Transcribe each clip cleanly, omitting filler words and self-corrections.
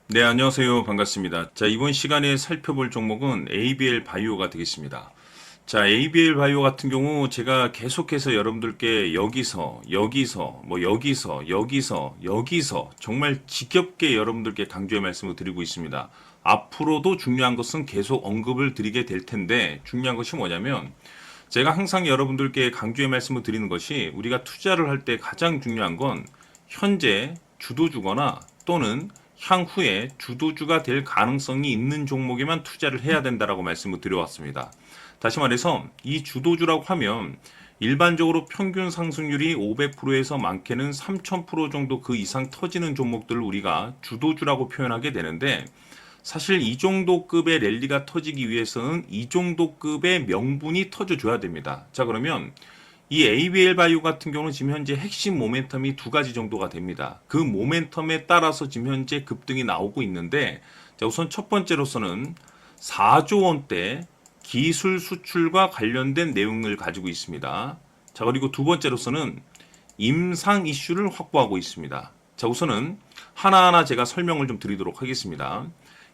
네, 안녕하세요. 반갑습니다. 자, 이번 시간에 살펴볼 종목은 ABL 바이오가 되겠습니다. 자, ABL 바이오 같은 경우 제가 계속해서 여러분들께 여기서 정말 지겹게 여러분들께 강조의 말씀을 드리고 있습니다. 앞으로도 중요한 것은 계속 언급을 드리게 될 텐데 중요한 것이 뭐냐면 제가 항상 여러분들께 강조의 말씀을 드리는 것이 우리가 투자를 할 때 가장 중요한 건 현재 주도주거나 또는 향후에 주도주가 될 가능성이 있는 종목에만 투자를 해야 된다라고 말씀을 드려왔습니다. 다시 말해서 이 주도주라고 하면 일반적으로 평균 상승률이 500%에서 많게는 3000% 정도 그 이상 터지는 종목들을 우리가 주도주라고 표현하게 되는데 사실 이 정도 급의 랠리가 터지기 위해서는 이 정도 급의 명분이 터져줘야 됩니다. 자, 그러면 이 ABL 바이오 같은 경우는 지금 현재 핵심 모멘텀이 두 가지 정도가 됩니다. 그 모멘텀에 따라서 지금 현재 급등이 나오고 있는데, 자, 우선 첫 번째로서는 4조 원대 기술 수출과 관련된 내용을 가지고 있습니다. 자, 그리고 두 번째로서는 임상 이슈를 확보하고 있습니다. 자, 우선은 하나하나 제가 설명을 좀 드리도록 하겠습니다.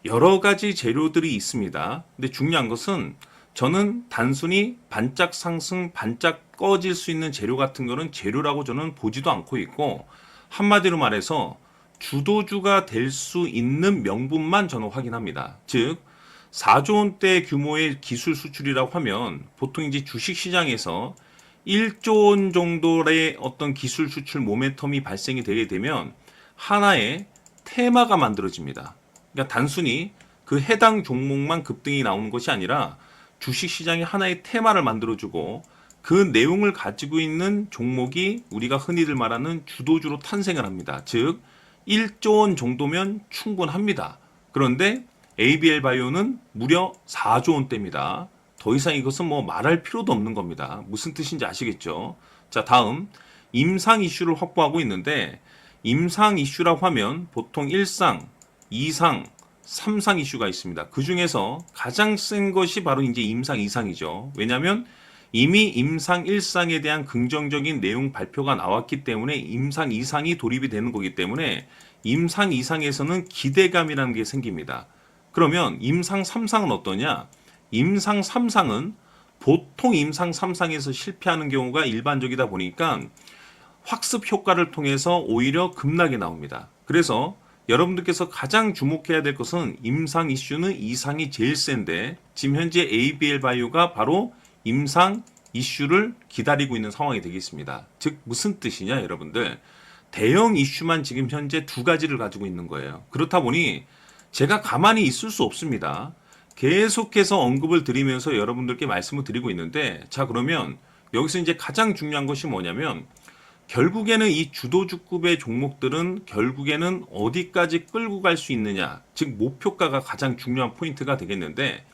여러 가지 재료들이 있습니다. 근데 중요한 것은 저는 단순히 반짝 상승, 반짝 꺼질 수 있는 재료 같은 거는 재료라고 저는 보지도 않고 있고, 한마디로 말해서 주도주가 될 수 있는 명분만 저는 확인합니다. 즉 4조 원대 규모의 기술 수출이라고 하면 보통 이제 주식 시장에서 1조 원 정도의 어떤 기술 수출 모멘텀이 발생이 되게 되면 하나의 테마가 만들어집니다. 그러니까 단순히 그 해당 종목만 급등이 나오는 것이 아니라 주식시장이 하나의 테마를 만들어주고 그 내용을 가지고 있는 종목이 우리가 흔히들 말하는 주도주로 탄생을 합니다. 즉 1조 원 정도면 충분합니다. 그런데 ABL 바이오는 무려 4조 원대입니다. 더 이상 이것은 뭐 말할 필요도 없는 겁니다. 무슨 뜻인지 아시겠죠? 자, 다음 임상 이슈를 확보하고 있는데 임상 이슈라고 하면 보통 1상, 2상, 3상 이슈가 있습니다. 그 중에서 가장 센 것이 바로 이제 임상 2상이죠. 왜냐하면 이미 임상 1상에 대한 긍정적인 내용 발표가 나왔기 때문에 임상 2상이 돌입이 되는 거기 때문에 임상 2상에서는 기대감이라는 게 생깁니다. 그러면 임상 3상은 어떠냐? 임상 3상은 보통 임상 3상에서 실패하는 경우가 일반적이다 보니까 학습 효과를 통해서 오히려 급락이 나옵니다. 그래서 여러분들께서 가장 주목해야 될 것은 임상 이슈는 이상이 제일 센데 지금 현재 ABL 바이오가 바로 임상 이슈를 기다리고 있는 상황이 되겠습니다. 즉 무슨 뜻이냐 여러분들, 대형 이슈만 지금 현재 두 가지를 가지고 있는 거예요. 그렇다 보니 제가 가만히 있을 수 없습니다. 계속해서 언급을 드리면서 여러분들께 말씀을 드리고 있는데, 자, 그러면 여기서 이제 가장 중요한 것이 뭐냐면 결국에는 이 주도주급의 종목들은 결국에는 어디까지 끌고 갈 수 있느냐, 즉 목표가가 가장 중요한 포인트가 되겠는데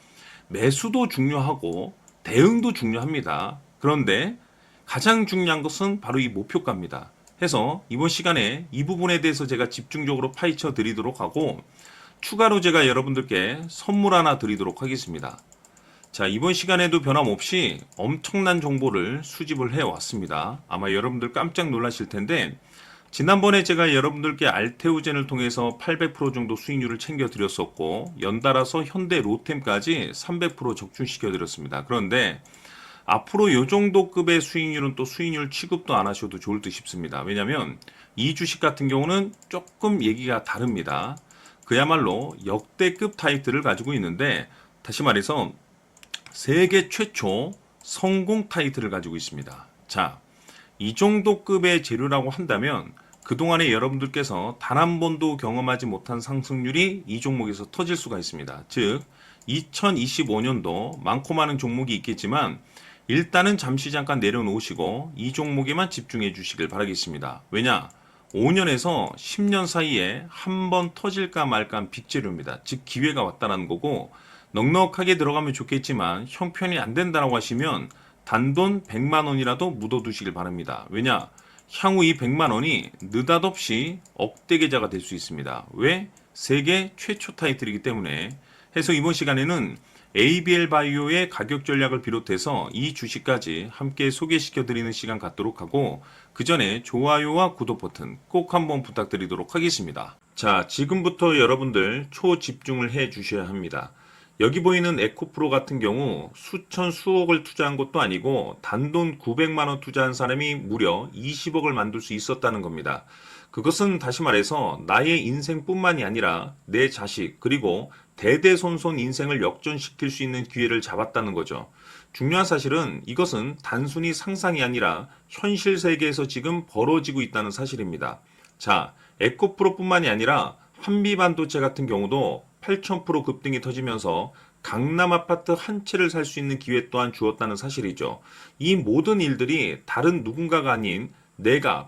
매수도 중요하고 대응도 중요합니다. 그런데 가장 중요한 것은 바로 이 목표가입니다. 해서 이번 시간에 이 부분에 대해서 제가 집중적으로 파헤쳐 드리도록 하고 추가로 제가 여러분들께 선물 하나 드리도록 하겠습니다. 자, 이번 시간에도 변함없이 엄청난 정보를 수집을 해왔습니다. 아마 여러분들 깜짝 놀라실 텐데 지난번에 제가 여러분들께 알테오젠을 통해서 800% 정도 수익률을 챙겨드렸었고 연달아서 현대 로템까지 300% 적중시켜드렸습니다. 그런데 앞으로 이 정도 급의 수익률은 또 수익률 취급도 안 하셔도 좋을 듯 싶습니다. 왜냐하면 이 주식 같은 경우는 조금 얘기가 다릅니다. 그야말로 역대급 타이틀을 가지고 있는데 다시 말해서 세계 최초 성공 타이틀을 가지고 있습니다. 자, 이 정도 급의 재료라고 한다면 그동안에 여러분들께서 단 한 번도 경험하지 못한 상승률이 이 종목에서 터질 수가 있습니다. 즉 2025년도 많고 많은 종목이 있겠지만 일단은 잠시 잠깐 내려놓으시고 이 종목에만 집중해 주시길 바라겠습니다. 왜냐? 5년에서 10년 사이에 한 번 터질까 말까한 빅재료입니다. 즉 기회가 왔다는 거고 넉넉하게 들어가면 좋겠지만 형편이 안 된다고 하시면 단돈 100만 원이라도 묻어두시길 바랍니다. 왜냐? 향후 이 100만 원이 느닷없이 억대 계좌가 될 수 있습니다. 왜? 세계 최초 타이틀이기 때문에. 해서 이번 시간에는 ABL 바이오의 가격 전략을 비롯해서 이 주식까지 함께 소개시켜 드리는 시간 갖도록 하고 그 전에 좋아요와 구독 버튼 꼭 한번 부탁드리도록 하겠습니다. 자, 지금부터 여러분들 초집중을 해 주셔야 합니다. 여기 보이는 에코프로 같은 경우 수천 수억을 투자한 것도 아니고 단돈 900만 원 투자한 사람이 무려 20억을 만들 수 있었다는 겁니다. 그것은 다시 말해서 나의 인생뿐만이 아니라 내 자식 그리고 대대손손 인생을 역전시킬 수 있는 기회를 잡았다는 거죠. 중요한 사실은 이것은 단순히 상상이 아니라 현실 세계에서 지금 벌어지고 있다는 사실입니다. 자, 에코프로뿐만이 아니라 한미반도체 같은 경우도 8,000% 급등이 터지면서 강남 아파트 한 채를 살 수 있는 기회 또한 주었다는 사실이죠. 이 모든 일들이 다른 누군가가 아닌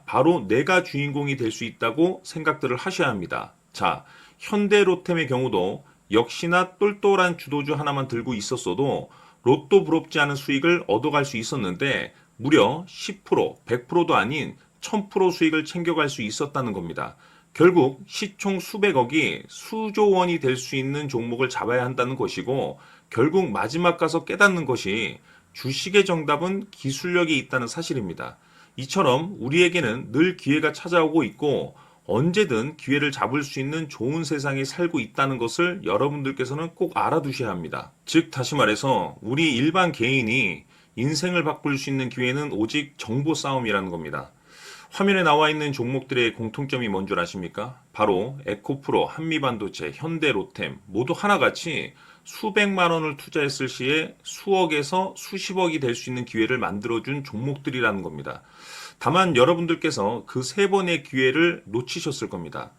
바로 내가 주인공이 될 수 있다고 생각들을 하셔야 합니다. 자, 현대로템의 경우도 역시나 똘똘한 주도주 하나만 들고 있었어도 로또 부럽지 않은 수익을 얻어갈 수 있었는데 무려 10%, 100%도 아닌 1000% 수익을 챙겨갈 수 있었다는 겁니다. 결국 시총 수백억이 수조 원이 될 수 있는 종목을 잡아야 한다는 것이고 결국 마지막 가서 깨닫는 것이 주식의 정답은 기술력이 있다는 사실입니다. 이처럼 우리에게는 늘 기회가 찾아오고 있고 언제든 기회를 잡을 수 있는 좋은 세상에 살고 있다는 것을 여러분들께서는 꼭 알아두셔야 합니다. 즉 다시 말해서 우리 일반 개인이 인생을 바꿀 수 있는 기회는 오직 정보 싸움이라는 겁니다. 화면에 나와 있는 종목들의 공통점이 뭔 줄 아십니까? 바로 에코프로, 한미반도체, 현대로템 모두 하나같이 수백만 원을 투자했을 시에 수억에서 수십억이 될 수 있는 기회를 만들어준 종목들이라는 겁니다. 다만 여러분들께서 그 세 번의 기회를 놓치셨을 겁니다.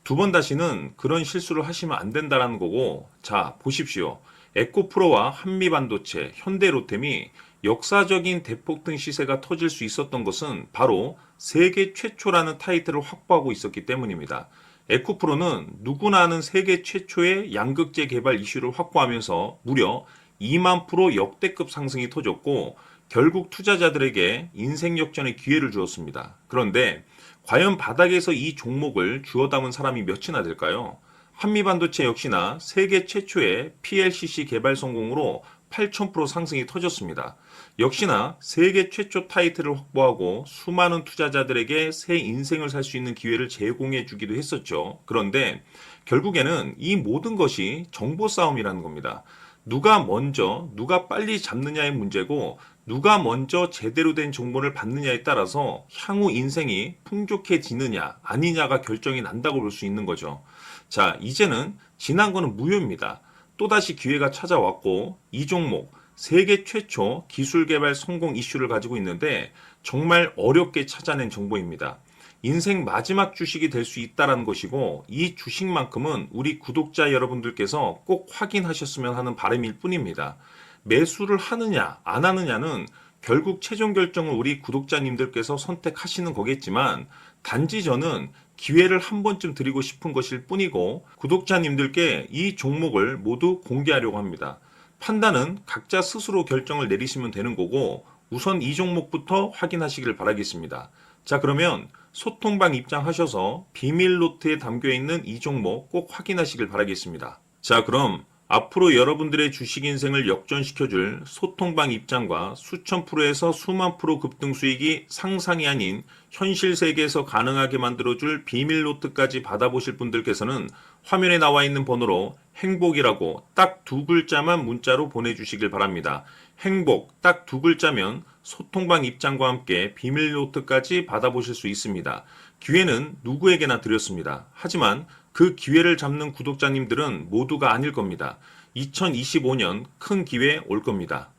두 번 다시는 그런 실수를 하시면 안 된다는 거고, 자, 보십시오. 에코프로와 한미반도체, 현대로템이 역사적인 대폭등 시세가 터질 수 있었던 것은 바로 세계 최초라는 타이틀을 확보하고 있었기 때문입니다. 에코프로는 누구나 아는 세계 최초의 양극재 개발 이슈를 확보하면서 무려 2만 프로 역대급 상승이 터졌고 결국 투자자들에게 인생 역전의 기회를 주었습니다. 그런데 과연 바닥에서 이 종목을 주워 담은 사람이 몇이나 될까요? 한미반도체 역시나 세계 최초의 PLCC 개발 성공으로 8,000% 상승이 터졌습니다. 역시나 세계 최초 타이틀을 확보하고 수많은 투자자들에게 새 인생을 살 수 있는 기회를 제공해 주기도 했었죠. 그런데 결국에는 이 모든 것이 정보 싸움이라는 겁니다. 누가 먼저, 누가 빨리 잡느냐의 문제고 누가 먼저 제대로 된 정보를 받느냐에 따라서 향후 인생이 풍족해지느냐 아니냐가 결정이 난다고 볼 수 있는 거죠. 자, 이제는 지난 거는 무효입니다. 또다시 기회가 찾아왔고 이 종목 세계 최초 기술 개발 성공 이슈를 가지고 있는데 정말 어렵게 찾아낸 정보입니다. 인생 마지막 주식이 될 수 있다는 것이고 이 주식만큼은 우리 구독자 여러분들께서 꼭 확인하셨으면 하는 바람일 뿐입니다. 매수를 하느냐 안 하느냐는 결국 최종 결정을 우리 구독자님들께서 선택하시는 거겠지만 단지 저는 기회를 한 번쯤 드리고 싶은 것일 뿐이고 구독자님들께 이 종목을 모두 공개하려고 합니다. 판단은 각자 스스로 결정을 내리시면 되는 거고 우선 이 종목부터 확인하시길 바라겠습니다. 자, 그러면 소통방 입장하셔서 비밀 노트에 담겨 있는 이 종목 꼭 확인하시길 바라겠습니다. 자, 그럼 앞으로 여러분들의 주식 인생을 역전시켜줄 소통방 입장과 수천 프로에서 수만 프로 급등 수익이 상상이 아닌 현실 세계에서 가능하게 만들어줄 비밀 노트까지 받아보실 분들께서는 화면에 나와 있는 번호로 행복이라고 딱 두 글자만 문자로 보내주시길 바랍니다. 행복 딱 두 글자면 소통방 입장과 함께 비밀 노트까지 받아보실 수 있습니다. 기회는 누구에게나 드렸습니다. 하지만 그 기회를 잡는 구독자님들은 모두가 아닐 겁니다. 2025년 큰 기회 올 겁니다.